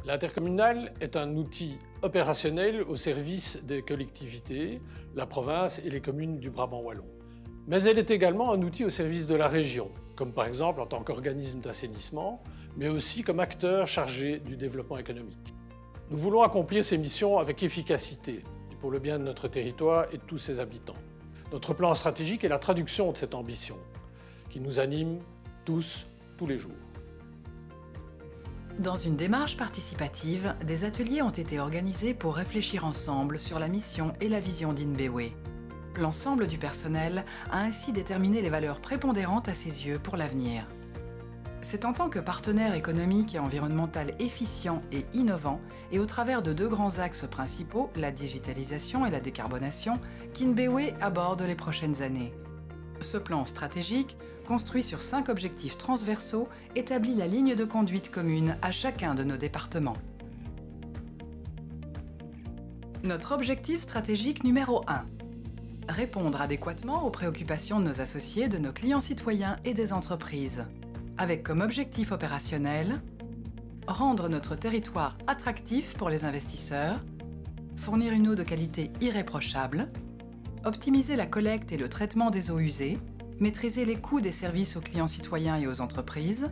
L'intercommunal est un outil opérationnel au service des collectivités, la province et les communes du Brabant wallon. Mais elle est également un outil au service de la région, comme par exemple en tant qu'organisme d'assainissement, mais aussi comme acteur chargé du développement économique. Nous voulons accomplir ces missions avec efficacité et pour le bien de notre territoire et de tous ses habitants. Notre plan stratégique est la traduction de cette ambition, qui nous anime tous les jours. Dans une démarche participative, des ateliers ont été organisés pour réfléchir ensemble sur la mission et la vision d'INBW. L'ensemble du personnel a ainsi déterminé les valeurs prépondérantes à ses yeux pour l'avenir. C'est en tant que partenaire économique et environnemental efficient et innovant, et au travers de deux grands axes principaux, la digitalisation et la décarbonation, qu'INBW aborde les prochaines années. Ce plan stratégique, construit sur 5 objectifs transversaux, établit la ligne de conduite commune à chacun de nos départements. Notre objectif stratégique numéro 1. Répondre adéquatement aux préoccupations de nos associés, de nos clients citoyens et des entreprises. Avec comme objectif opérationnel, rendre notre territoire attractif pour les investisseurs, fournir une eau de qualité irréprochable, optimiser la collecte et le traitement des eaux usées, maîtriser les coûts des services aux clients citoyens et aux entreprises,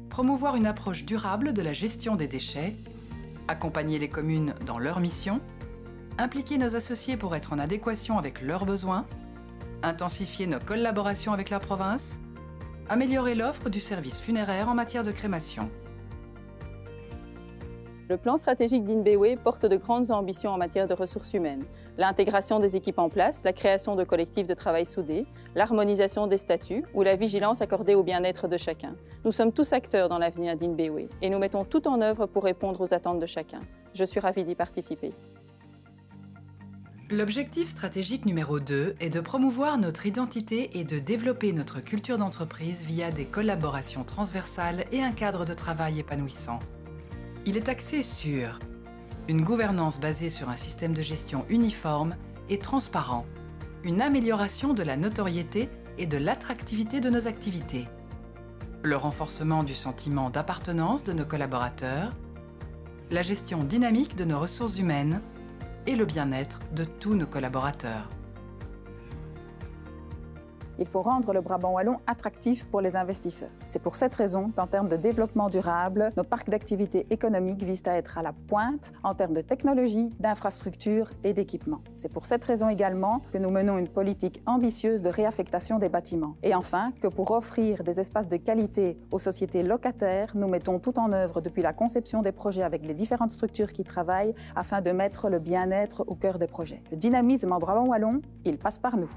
promouvoir une approche durable de la gestion des déchets, accompagner les communes dans leurs missions, impliquer nos associés pour être en adéquation avec leurs besoins, intensifier nos collaborations avec la province, améliorer l'offre du service funéraire en matière de crémation. Le plan stratégique d'INBW porte de grandes ambitions en matière de ressources humaines. L'intégration des équipes en place, la création de collectifs de travail soudés, l'harmonisation des statuts ou la vigilance accordée au bien-être de chacun. Nous sommes tous acteurs dans l'avenir d'INBW et nous mettons tout en œuvre pour répondre aux attentes de chacun. Je suis ravie d'y participer. L'objectif stratégique numéro 2 est de promouvoir notre identité et de développer notre culture d'entreprise via des collaborations transversales et un cadre de travail épanouissant. Il est axé sur une gouvernance basée sur un système de gestion uniforme et transparent, une amélioration de la notoriété et de l'attractivité de nos activités, le renforcement du sentiment d'appartenance de nos collaborateurs, la gestion dynamique de nos ressources humaines et le bien-être de tous nos collaborateurs. Il faut rendre le Brabant wallon attractif pour les investisseurs. C'est pour cette raison qu'en termes de développement durable, nos parcs d'activités économiques visent à être à la pointe en termes de technologie, d'infrastructures et d'équipements. C'est pour cette raison également que nous menons une politique ambitieuse de réaffectation des bâtiments. Et enfin, que pour offrir des espaces de qualité aux sociétés locataires, nous mettons tout en œuvre depuis la conception des projets avec les différentes structures qui travaillent afin de mettre le bien-être au cœur des projets. Le dynamisme en Brabant wallon, il passe par nous.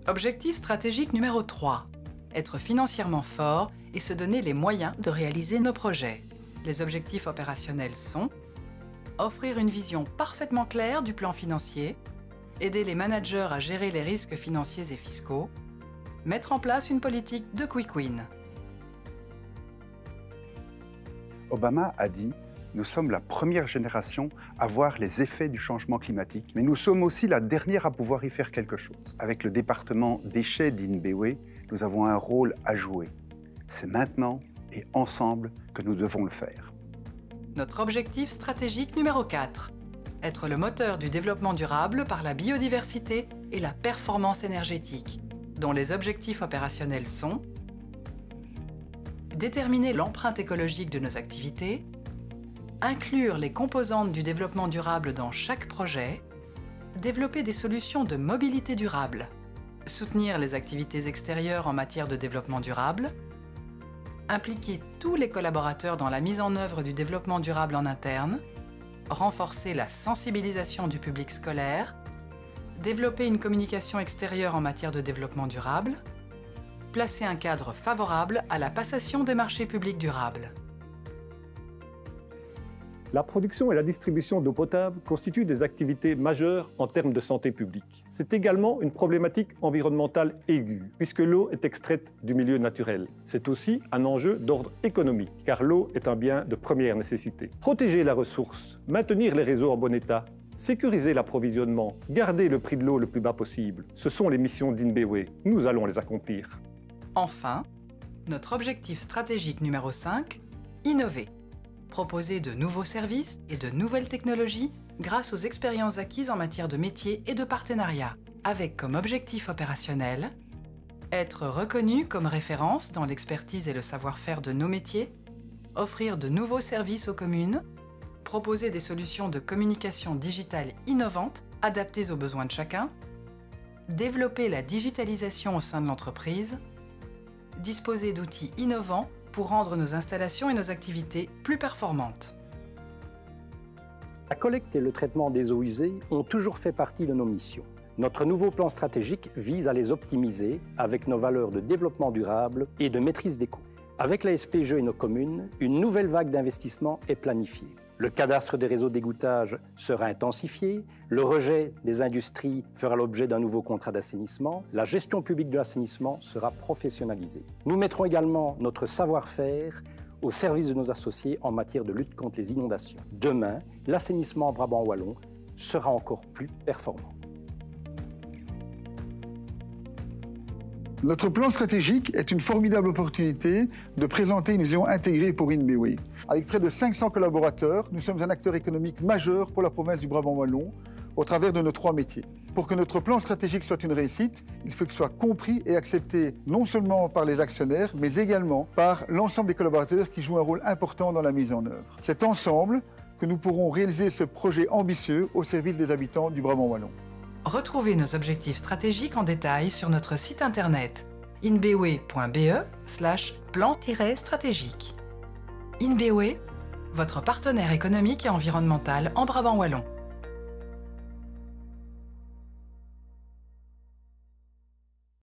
Objectif stratégique numéro 3. Être financièrement fort et se donner les moyens de réaliser nos projets. Les objectifs opérationnels sont offrir une vision parfaitement claire du plan financier, aider les managers à gérer les risques financiers et fiscaux, mettre en place une politique de quick win. Obama a dit « Nous sommes la première génération à voir les effets du changement climatique, mais nous sommes aussi la dernière à pouvoir y faire quelque chose. » Avec le département déchets d'INBW, nous avons un rôle à jouer. C'est maintenant et ensemble que nous devons le faire. Notre objectif stratégique numéro 4. Être le moteur du développement durable par la biodiversité et la performance énergétique, dont les objectifs opérationnels sont déterminer l'empreinte écologique de nos activités, inclure les composantes du développement durable dans chaque projet, développer des solutions de mobilité durable, soutenir les activités extérieures en matière de développement durable, impliquer tous les collaborateurs dans la mise en œuvre du développement durable en interne, renforcer la sensibilisation du public scolaire, développer une communication extérieure en matière de développement durable, placer un cadre favorable à la passation des marchés publics durables. La production et la distribution d'eau potable constituent des activités majeures en termes de santé publique. C'est également une problématique environnementale aiguë, puisque l'eau est extraite du milieu naturel. C'est aussi un enjeu d'ordre économique, car l'eau est un bien de première nécessité. Protéger la ressource, maintenir les réseaux en bon état, sécuriser l'approvisionnement, garder le prix de l'eau le plus bas possible, ce sont les missions d'INBW. Nous allons les accomplir. Enfin, notre objectif stratégique numéro 5, innover. proposer de nouveaux services et de nouvelles technologies grâce aux expériences acquises en matière de métier et de partenariat, avec comme objectif opérationnel être reconnu comme référence dans l'expertise et le savoir-faire de nos métiers, offrir de nouveaux services aux communes, proposer des solutions de communication digitale innovantes adaptées aux besoins de chacun, développer la digitalisation au sein de l'entreprise, disposer d'outils innovants pour rendre nos installations et nos activités plus performantes. La collecte et le traitement des eaux usées ont toujours fait partie de nos missions. Notre nouveau plan stratégique vise à les optimiser avec nos valeurs de développement durable et de maîtrise des coûts. Avec la SPGE et nos communes, une nouvelle vague d'investissement est planifiée. Le cadastre des réseaux d'égouttage sera intensifié, le rejet des industries fera l'objet d'un nouveau contrat d'assainissement, la gestion publique de l'assainissement sera professionnalisée. Nous mettrons également notre savoir-faire au service de nos associés en matière de lutte contre les inondations. Demain, l'assainissement en Brabant wallon sera encore plus performant. Notre plan stratégique est une formidable opportunité de présenter une vision intégrée pour InBeWe. Avec près de 500 collaborateurs, nous sommes un acteur économique majeur pour la province du Brabant wallon au travers de nos 3 métiers. Pour que notre plan stratégique soit une réussite, il faut qu'il soit compris et accepté non seulement par les actionnaires, mais également par l'ensemble des collaborateurs qui jouent un rôle important dans la mise en œuvre. C'est ensemble que nous pourrons réaliser ce projet ambitieux au service des habitants du Brabant wallon. Retrouvez nos objectifs stratégiques en détail sur notre site internet inbewe.be/plan-stratégique. InBeWe, votre partenaire économique et environnemental en Brabant wallon.